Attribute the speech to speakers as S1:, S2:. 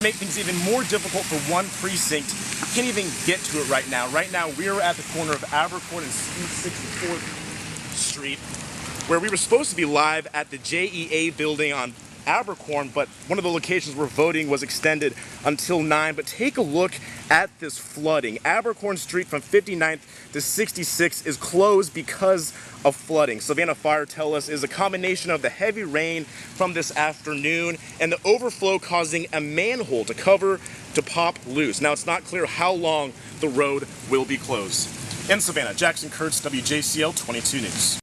S1: Make things even more difficult for one precinct. Can't even get to it right now. Right now, we're at the corner of Abercorn and East 64th Street, where we were supposed to be live at the JEA building on Abercorn, but one of the locations we're voting was extended until 9. But take a look at this flooding. Abercorn Street from 59th to 66 is closed because of flooding. Savannah Fire tell us is a combination of the heavy rain from this afternoon and the overflow causing a manhole to pop loose. Now, it's not clear how long the road will be closed. In Savannah, Jackson Kurtz, WJCL 22 News.